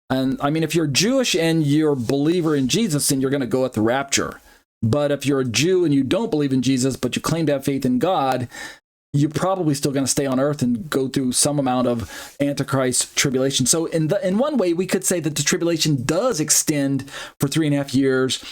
And I mean, if you're Jewish and you're a believer in Jesus, then you're going to go at the rapture. But if you're a Jew and you don't believe in Jesus, but you claim to have faith in God, you're probably still going to stay on earth and go through some amount of Antichrist tribulation. So in one way, we could say that the tribulation does extend for 3.5 years,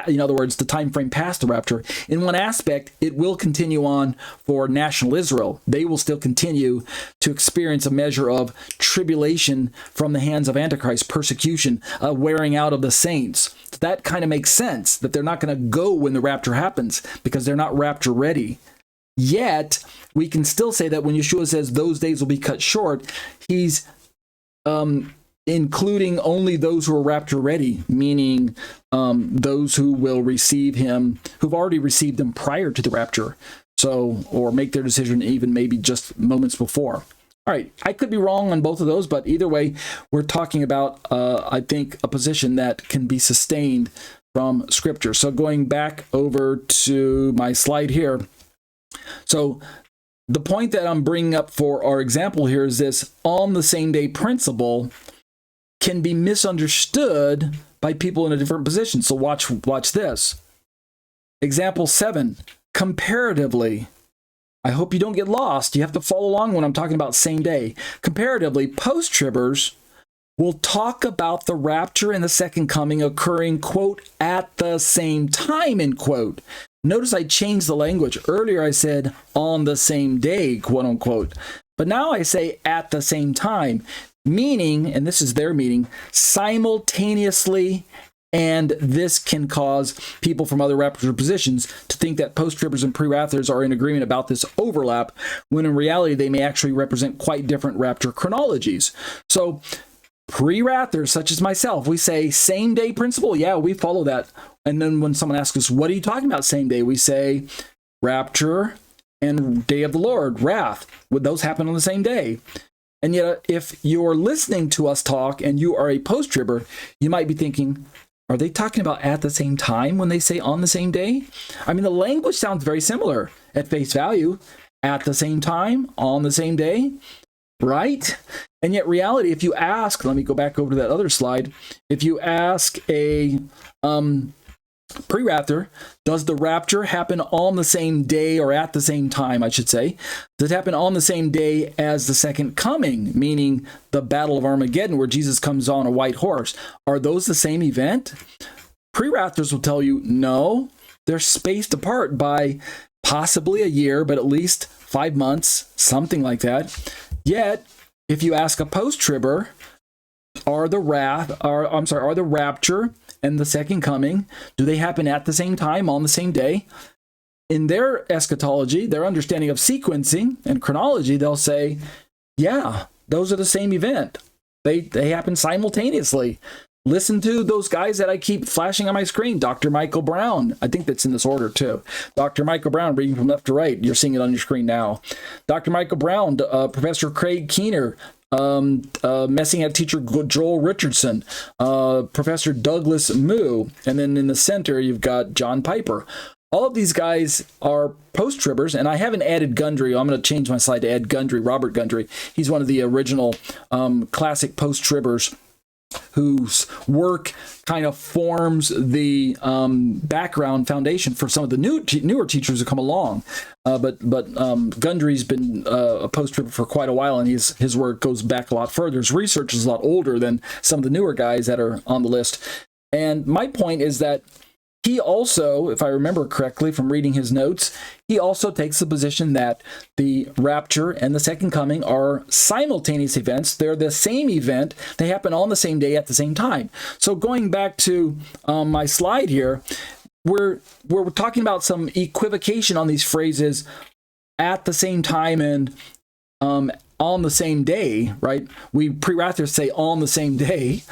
in other words, the time frame past the rapture. In one aspect, it will continue on for national Israel. They will still continue to experience a measure of tribulation from the hands of Antichrist, persecution, wearing out of the saints. That kind of makes sense, that they're not going to go when the rapture happens because they're not rapture ready. Yet, we can still say that when Yeshua says those days will be cut short, he's including only those who are rapture ready, meaning those who will receive him, who've already received him prior to the rapture, or make their decision even maybe just moments before. All right, I could be wrong on both of those, but either way, we're talking about, I think, a position that can be sustained from Scripture. So going back over to my slide here, so the point that I'm bringing up for our example here is this: on the same day principle can be misunderstood by people in a different position. So watch this. Example 7, comparatively. I hope you don't get lost. You have to follow along when I'm talking about same day. Comparatively, post-tribbers will talk about the rapture and the second coming occurring, quote, at the same time, end quote. Notice I changed the language. Earlier I said on the same day, quote unquote. But now I say at the same time, meaning, and this is their meaning, simultaneously. And this can cause people from other rapture positions to think that post-tribbers and pre-wrathers are in agreement about this overlap, when in reality they may actually represent quite different rapture chronologies. So pre-wrathers, such as myself, we say same day principle. Yeah, we follow that. And then when someone asks us, what are you talking about same day? We say rapture and day of the Lord, wrath. Would those happen on the same day? And yet, if you're listening to us talk and you are a post-tribber, you might be thinking, are they talking about at the same time when they say on the same day? I mean, the language sounds very similar at face value. At the same time, on the same day, right? And yet reality, if you ask, let me go back over to that other slide. If you ask a pre-wrather, does the rapture happen on the same day, or at the same time, I should say? Does it happen on the same day as the second coming, meaning the Battle of Armageddon, where Jesus comes on a white horse? Are those the same event? Pre-wrathers will tell you, no, they're spaced apart by possibly a year, but at least 5 months, something like that. Yet, if you ask a post-tribber, are the rapture and the second coming, do they happen at the same time, on the same day? In their eschatology, their understanding of sequencing and chronology, they'll say, yeah, those are the same event. They happen simultaneously. Listen to those guys that I keep flashing on my screen. Dr. Michael Brown. I think that's in this order too. Dr. Michael Brown, reading from left to right. You're seeing it on your screen now. Dr. Michael Brown, Professor Craig Keener, Messianic teacher Joel Richardson, Professor Douglas Moo, and then in the center you've got John Piper. All of these guys are post-tribbers, and I haven't added Gundry. I'm going to change my slide to add Gundry, Robert Gundry. He's one of the original classic post-tribbers whose work kind of forms the background foundation for some of the newer teachers who come along. But Gundry's been a post-tribber for quite a while, and his work goes back a lot further. His research is a lot older than some of the newer guys that are on the list. And my point is that he also, if I remember correctly from reading his notes, he also takes the position that the rapture and the second coming are simultaneous events. They're the same event. They happen on the same day at the same time. So going back to my slide here, we're talking about some equivocation on these phrases at the same time and on the same day, right? We pre-wrathers say on the same day,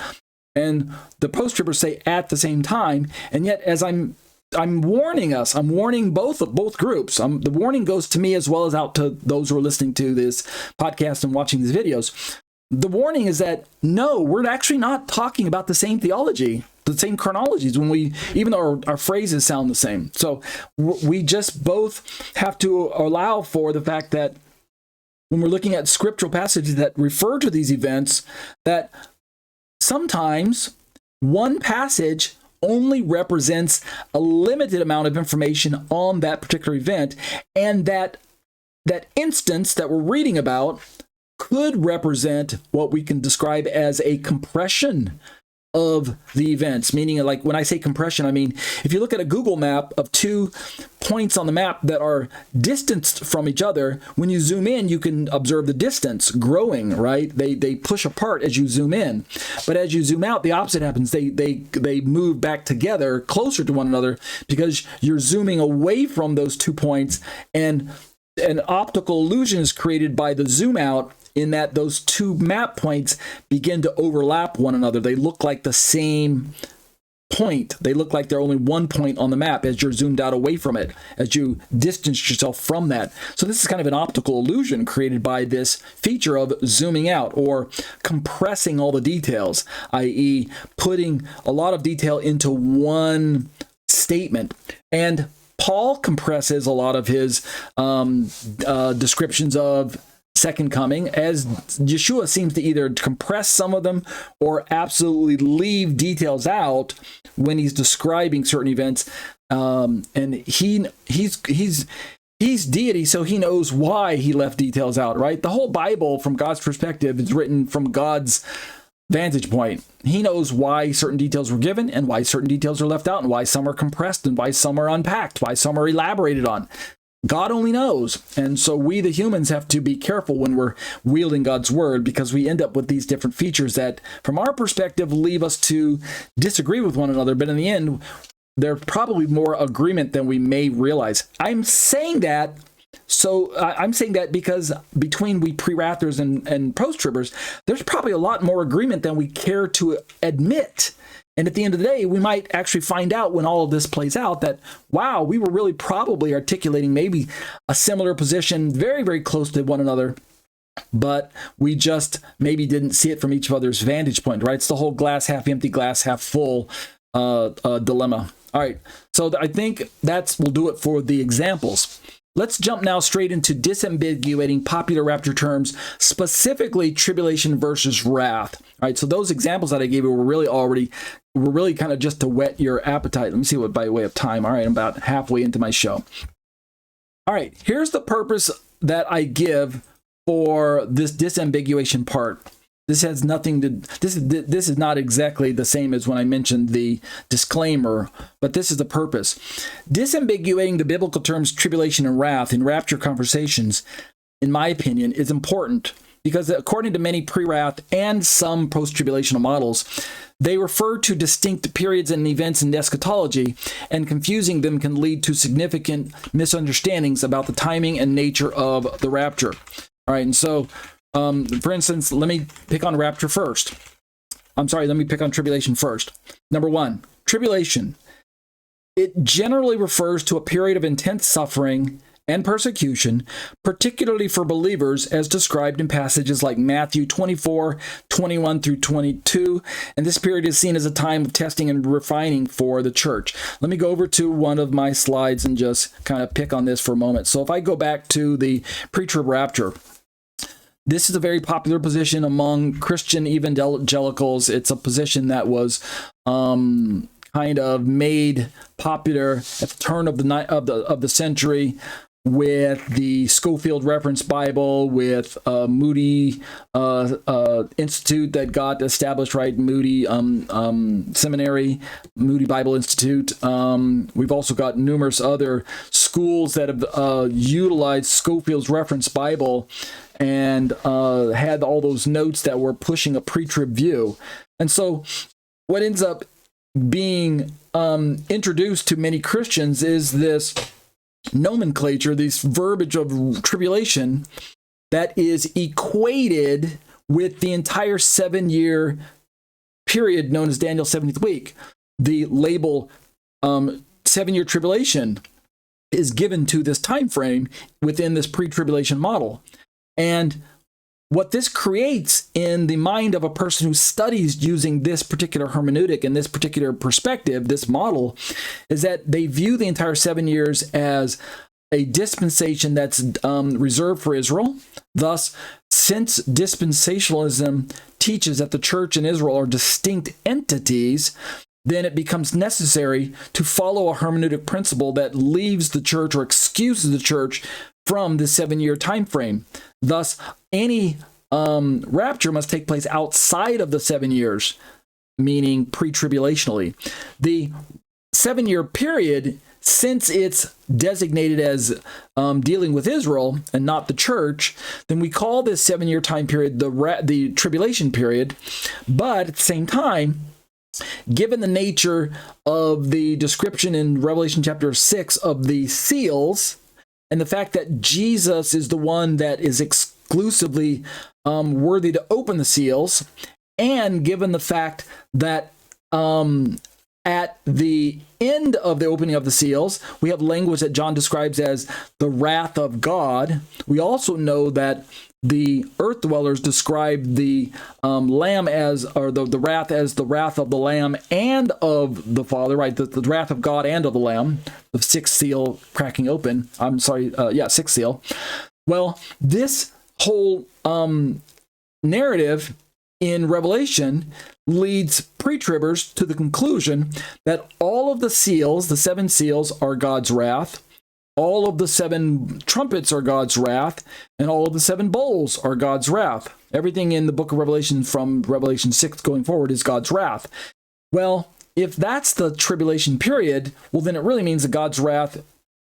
and the post-tribbers say at the same time. And yet, as I'm warning us, I'm warning both groups. The warning goes to me as well as out to those who are listening to this podcast and watching these videos. The warning is that, no, we're actually not talking about the same theology, the same chronologies, even though our phrases sound the same. So we just both have to allow for the fact that when we're looking at scriptural passages that refer to these events, that sometimes one passage only represents a limited amount of information on that particular event, and that instance that we're reading about could represent what we can describe as a compression of the events. Meaning, like when I say compression, I mean, if you look at a Google map of 2 points on the map that are distanced from each other, when you zoom in, you can observe the distance growing, right? They push apart as you zoom in. But as you zoom out, the opposite happens. They move back together closer to one another because you're zooming away from those 2 points, and an optical illusion is created by the zoom out, in that those 2 map points begin to overlap one another. They look like the same point. They look like they're only 1 point on the map as you're zoomed out away from it, as you distance yourself from that. So this is kind of an optical illusion created by this feature of zooming out or compressing all the details, i.e. putting a lot of detail into one statement. And Paul compresses a lot of his descriptions of second coming, as Yeshua seems to either compress some of them or absolutely leave details out when he's describing certain events. And he's deity, so he knows why he left details out, right? The whole Bible, from God's perspective, is written from God's vantage point. He knows why certain details were given and why certain details are left out, and why some are compressed and why some are unpacked, why some are elaborated on. God only knows. And so we, the humans, have to be careful when we're wielding God's word, because we end up with these different features that, from our perspective, leave us to disagree with one another. But in the end, there's probably more agreement than we may realize. I'm saying that because between we pre-wrathers and post-tribbers, there's probably a lot more agreement than we care to admit. And at the end of the day, we might actually find out when all of this plays out that, wow, we were really probably articulating maybe a similar position, very, very close to one another, but we just maybe didn't see it from each other's vantage point, right? It's the whole glass half empty, glass half full dilemma. All right, so I think we'll do it for the examples. Let's jump now straight into disambiguating popular rapture terms, specifically tribulation versus wrath. All right, so those examples that I gave you were really kind of just to whet your appetite. Let me see what by way of time. All right, I'm about halfway into my show. All right, here's the purpose that I give for this disambiguation part. This has nothing to, this is not exactly the same as when I mentioned the disclaimer, but this is the purpose. Disambiguating the biblical terms tribulation and wrath in rapture conversations, in my opinion, is important because according to many pre-wrath and some post-tribulational models, they refer to distinct periods and events in eschatology, and confusing them can lead to significant misunderstandings about the timing and nature of the rapture. All right, and so for instance, let me pick on rapture first. Let me pick on tribulation first. Number 1, tribulation. It generally refers to a period of intense suffering and persecution, particularly for believers, as described in passages like Matthew 24, 21 through 22. And this period is seen as a time of testing and refining for the church. Let me go over to one of my slides and just kind of pick on this for a moment. So if I go back to the pre-trib rapture, this is a very popular position among Christian evangelicals. It's a position that was kind of made popular at the turn of the century with the Schofield Reference Bible, with Moody Institute that got established, right? Moody Seminary, Moody Bible Institute. We've also got numerous other schools that have utilized Schofield's Reference Bible and had all those notes that were pushing a pre-trib view. And so what ends up being introduced to many Christians is this nomenclature, this verbiage of tribulation that is equated with the entire 7-year period known as Daniel's 70th week. The label 7-year tribulation is given to this time frame within this pre-tribulation model. And what this creates in the mind of a person who studies using this particular hermeneutic and this particular perspective, this model, is that they view the entire 7 years as a dispensation that's reserved for Israel. Thus, since dispensationalism teaches that the church and Israel are distinct entities, then it becomes necessary to follow a hermeneutic principle that leaves the church or excuses the church from the 7-year time frame. Thus, any rapture must take place outside of the 7 years, meaning pre-tribulationally. The 7-year period, since it's designated as dealing with Israel and not the church, then we call this 7-year time period the tribulation period. But at the same time, given the nature of the description in Revelation chapter 6 of the seals, and the fact that Jesus is the one that is exclusively worthy to open the seals, and given the fact that at the end of the opening of the seals, we have language that John describes as the wrath of God. We also know that the earth dwellers describe the lamb as, or the wrath as the wrath of the Lamb and of the Father, right? The wrath of God and of the Lamb, the sixth seal cracking open. Sixth seal. Well, this whole narrative in Revelation leads pre-tribbers to the conclusion that all of the seals, the 7 seals, are God's wrath. All of the 7 trumpets are God's wrath, and all of the 7 bowls are God's wrath. Everything in the book of Revelation from Revelation 6 going forward is God's wrath. Well, if that's the tribulation period, well, then it really means that God's wrath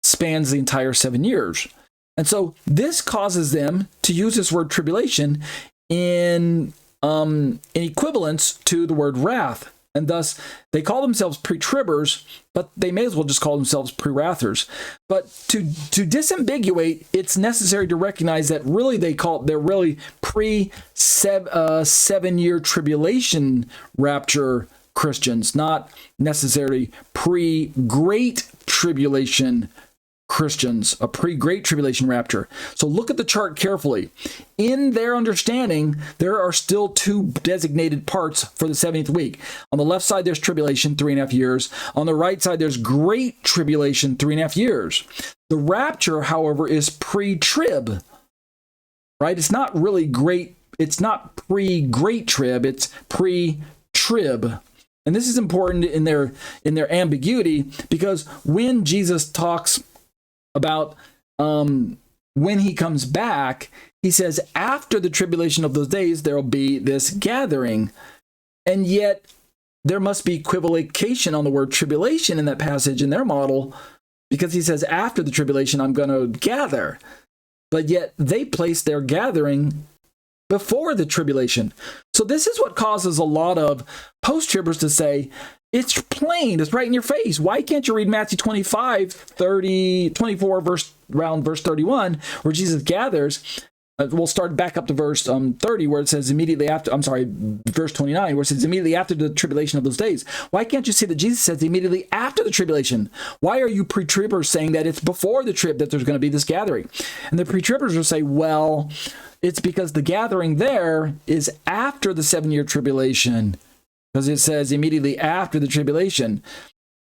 spans the entire 7 years. And so this causes them to use this word tribulation in equivalence to the word wrath. And thus, they call themselves pre-tribbers, but they may as well just call themselves pre-wrathers. But to disambiguate, it's necessary to recognize that really they're really pre-7-year tribulation rapture Christians, not necessarily pre-great tribulation Christians, a pre-great tribulation rapture. So look at the chart carefully. In their understanding, there are still 2 designated parts for the 70th week. On the left side, there's tribulation, 3.5 years. On the right side, there's great tribulation, 3.5 years. The rapture, however, is pre-trib, right? It's not really great. It's not pre-great trib. It's pre-trib. And this is important in their ambiguity, because when Jesus talks about when he comes back, he says, after the tribulation of those days, there will be this gathering. And yet, there must be equivocation on the word tribulation in that passage in their model, because he says, after the tribulation, I'm going to gather. But yet, they place their gathering before the tribulation. So this is what causes a lot of post-tribbers to say, it's plain, it's right in your face. Why can't you read Matthew 24, around verse 31, where Jesus gathers? We'll start back up to verse 30, where it says verse 29, where it says immediately after the tribulation of those days. Why can't you see that Jesus says immediately after the tribulation? Why are you pre-tribbers saying that it's before the trib that there's going to be this gathering? And the pre-tribbers will say, well, it's because the gathering there is after the 7-year tribulation, because it says immediately after the tribulation.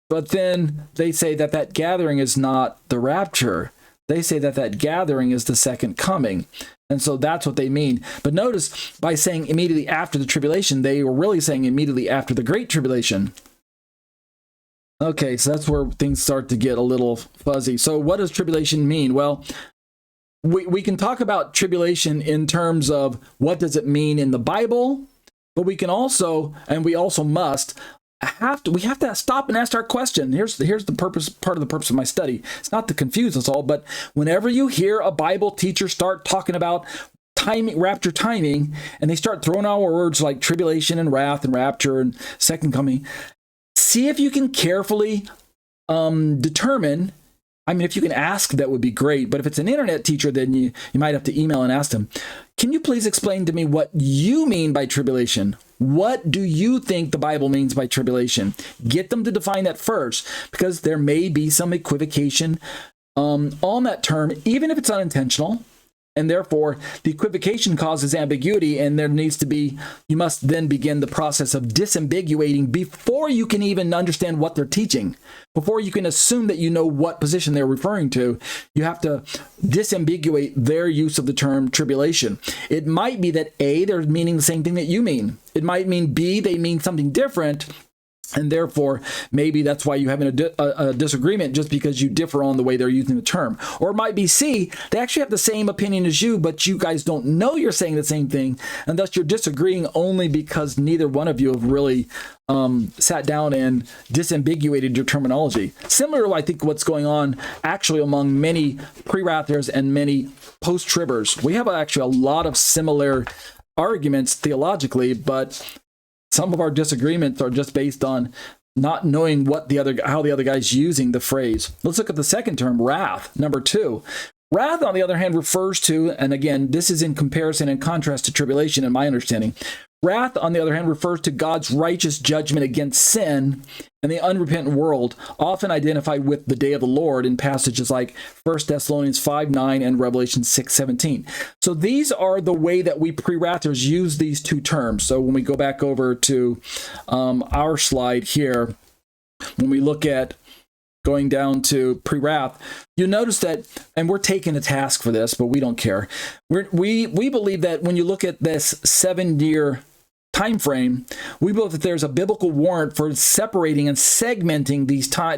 But then they say that that gathering is not the rapture. They say that that gathering is the second coming. And so that's what they mean. But notice, by saying immediately after the tribulation, they were really saying immediately after the great tribulation. Okay, so that's where things start to get a little fuzzy. So what does tribulation mean? Well, we can talk about tribulation in terms of what does it mean in the Bible, but we can also, and we also must, we have to stop and ask our question. Here's the purpose, part of the purpose of my study. It's not to confuse us all, but whenever you hear a Bible teacher start talking about timing, rapture timing, and they start throwing out words like tribulation and wrath and rapture and second coming, see if you can carefully determine. I mean, if you can ask, that would be great. But if it's an internet teacher, then you might have to email and ask them, can you please explain to me what you mean by tribulation? What do you think the Bible means by tribulation? Get them to define that first, because there may be some equivocation on that term, even if it's unintentional. And therefore, the equivocation causes ambiguity, and there needs to be, you must then begin the process of disambiguating before you can even understand what they're teaching. Before you can assume that you know what position they're referring to, you have to disambiguate their use of the term tribulation. It might be that A, they're meaning the same thing that you mean. It might mean B, they mean something different. And therefore, maybe that's why you're having a disagreement, just because you differ on the way they're using the term. Or it might be C, they actually have the same opinion as you, but you guys don't know you're saying the same thing, and thus you're disagreeing only because neither one of you have really sat down and disambiguated your terminology. Similar to, I think, what's going on actually among many pre-wrathers and many post-tribbers. We have actually a lot of similar arguments theologically, but some of our disagreements are just based on not knowing how the other guy's using the phrase. Let's look at the second term, wrath, number 2. Wrath, on the other hand, refers to, and again, this is in comparison and contrast to tribulation in my understanding. Wrath, on the other hand, refers to God's righteous judgment against sin and the unrepentant world, often identified with the day of the Lord in passages like 1 Thessalonians 5:9 and Revelation 6:17. So these are the way that we pre-wrathers use these two terms. So when we go back over to our slide here, when we look at going down to pre-wrath, you notice that, and we're taking a task for this, but we don't care. We believe that when you look at this 7-year time frame, we believe that there's a biblical warrant for separating and segmenting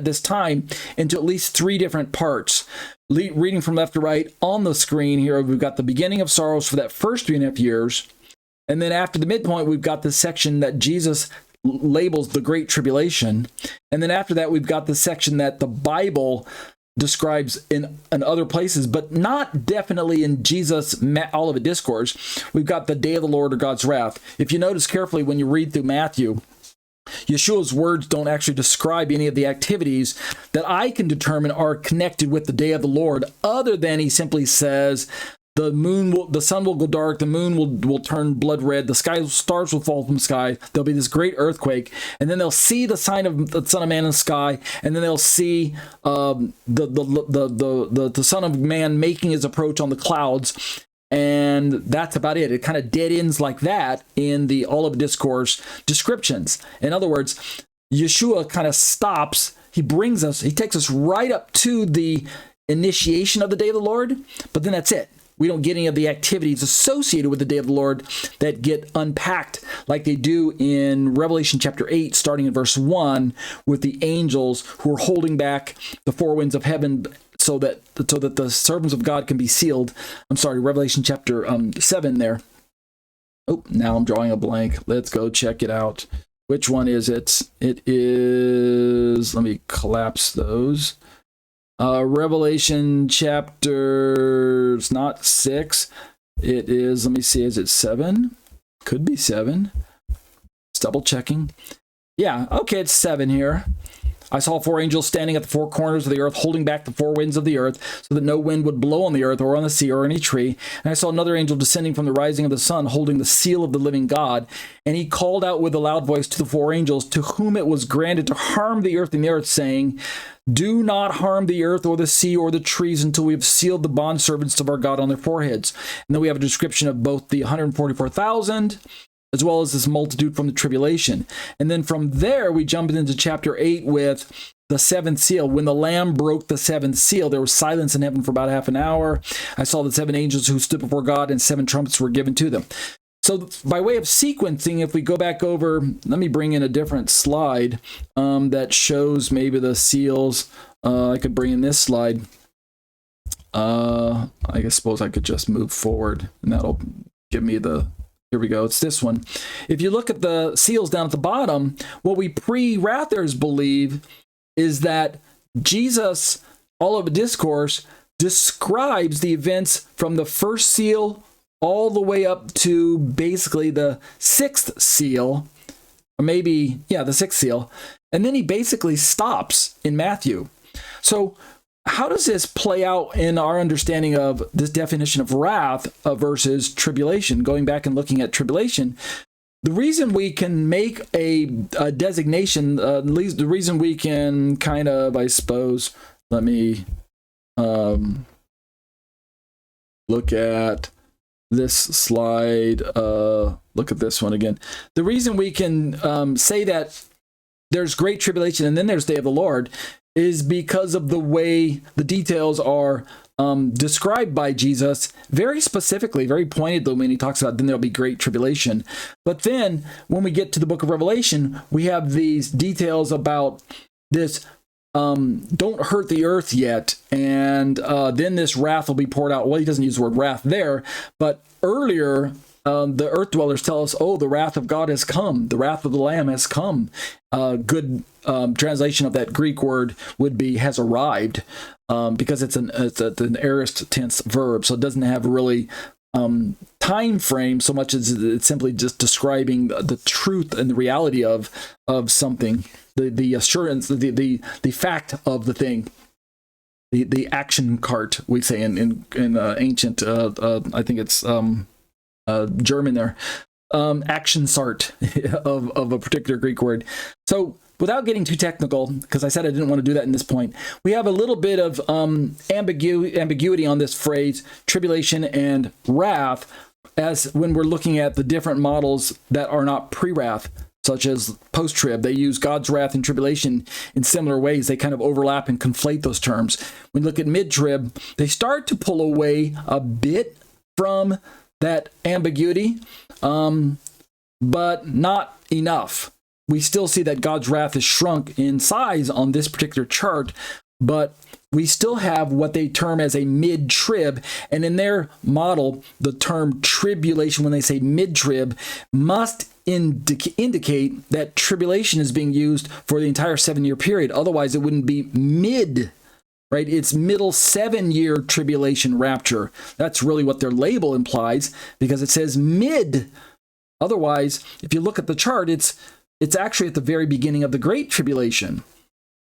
this time into at least 3 different parts. Reading from left to right on the screen here, we've got the beginning of sorrows for that first 3.5 years. And then after the midpoint, we've got the section that Jesus labels the Great Tribulation. And then after that, we've got the section that the Bible describes in other places, but not definitely in Jesus' Olivet Discourse. We've got the day of the Lord or God's wrath. If you notice carefully when you read through Matthew, Yeshua's words don't actually describe any of the activities that I can determine are connected with the day of the Lord, other than he simply says, the sun will go dark, the moon will turn blood red, the stars will fall from the sky, there'll be this great earthquake, and then they'll see the sign of the Son of Man in the sky, and then they'll see the Son of Man making his approach on the clouds, and that's about it. It kind of dead ends like that in the Olivet Discourse descriptions. In other words, Yeshua kind of stops, he takes us right up to the initiation of the day of the Lord, but then that's it. We don't get any of the activities associated with the day of the Lord that get unpacked like they do in Revelation chapter 8, starting in verse 1, with the angels who are holding back the 4 winds of heaven so that the servants of God can be sealed. I'm sorry, Revelation chapter 7 there. Oh, now I'm drawing a blank. Let's go check it out. Which one is it? It is, let me collapse those. Revelation chapter, it's not 6. It is, let me see, is it 7? Could be 7. Just double checking. Yeah, okay, it's 7 here. I saw 4 angels standing at the 4 corners of the earth, holding back the 4 winds of the earth, so that no wind would blow on the earth or on the sea or any tree. And I saw another angel descending from the rising of the sun, holding the seal of the living God. And he called out with a loud voice to the 4 angels, to whom it was granted to harm the earth and the earth, saying, "Do not harm the earth or the sea or the trees until we have sealed the bondservants of our God on their foreheads." And then we have a description of both the 144,000 as well as this multitude from the tribulation. And then from there, we jump into chapter 8 with the 7th seal. When the Lamb broke the 7th seal, there was silence in heaven for about half an hour. I saw the 7 angels who stood before God, and 7 trumpets were given to them. So by way of sequencing, if we go back over, let me bring in a different slide that shows maybe the seals. I could bring in this slide. I suppose I could just move forward, and that'll give me the... Here we go. It's this one. If you look at the seals down at the bottom, what we pre-wrathers believe is that Jesus, Olivet Discourse, describes the events from the first seal all the way up to basically the 6th seal, or maybe, yeah, the 6th seal. And then he basically stops in Matthew. So how does this play out in our understanding of this definition of wrath versus tribulation? Going back and looking at tribulation, the reason we can make a designation, at least the reason we can kind of, I suppose, let me look at this slide. Look at this one again. The reason we can say that there's great tribulation and then there's day of the Lord is because of the way the details are described by Jesus very specifically, very pointedly when he talks about then there'll be great tribulation. But then when we get to the book of Revelation, we have these details about this don't hurt the earth yet, and then this wrath will be poured out. Well, he doesn't use the word wrath there, but earlier the earth dwellers tell us, oh, the wrath of God has come. The wrath of the Lamb has come. Good translation of that Greek word would be has arrived, because it's an aorist tense verb, so it doesn't have really time frame so much as it's simply just describing the truth and the reality of something, the assurance, the fact of the thing. The action cart, we say in ancient, I think it's German there, action sart of a particular Greek word. So without getting too technical, because I said I didn't want to do that in this point, we have a little bit of ambiguity on this phrase, tribulation and wrath, as when we're looking at the different models that are not pre-wrath, such as post-trib. They use God's wrath and tribulation in similar ways. They kind of overlap and conflate those terms. When you look at mid-trib, they start to pull away a bit from that ambiguity, but not enough. We still see that God's wrath is shrunk in size on this particular chart, but we still have what they term as a mid-trib, and in their model, the term tribulation, when they say mid-trib, must indicate that tribulation is being used for the entire 7-year period. Otherwise, it wouldn't be mid, right? It's middle 7-year tribulation rapture. That's really what their label implies, because it says mid. Otherwise, if you look at the chart, it's actually at the very beginning of the Great Tribulation,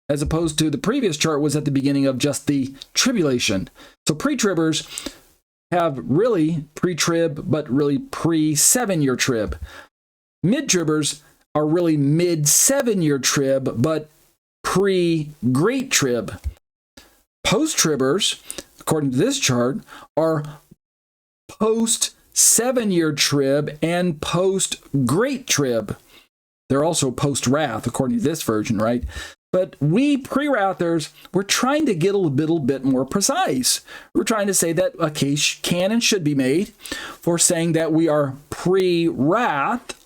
as opposed to the previous chart was at the beginning of just the tribulation. So pre-tribbers have really pre-trib, but really pre-7-year trib. Mid-tribbers are really mid-7-year trib, but pre-great trib. Post-tribbers, according to this chart, are post-7-year trib and post-great trib. They're also post-wrath, according to this version, right? But we pre-wrathers, we're trying to get a little bit more precise. We're trying to say that a case can and should be made for saying that we are pre-wrath.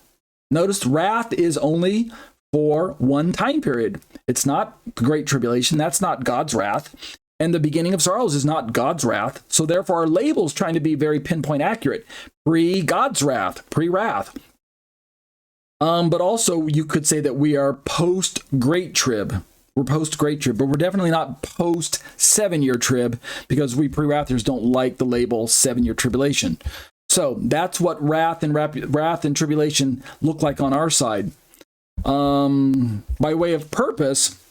Notice wrath is only for one time period. It's not the Great Tribulation. That's not God's wrath. And the beginning of sorrows is not God's wrath. So therefore, our label's trying to be very pinpoint accurate. Pre-God's wrath, pre-wrath. But also, you could say that we are post-Great Trib. We're post-Great Trib, but we're definitely not post-7-year trib, because we pre-wrathers don't like the label 7-year tribulation. So that's what wrath and tribulation look like on our side. By way of purpose,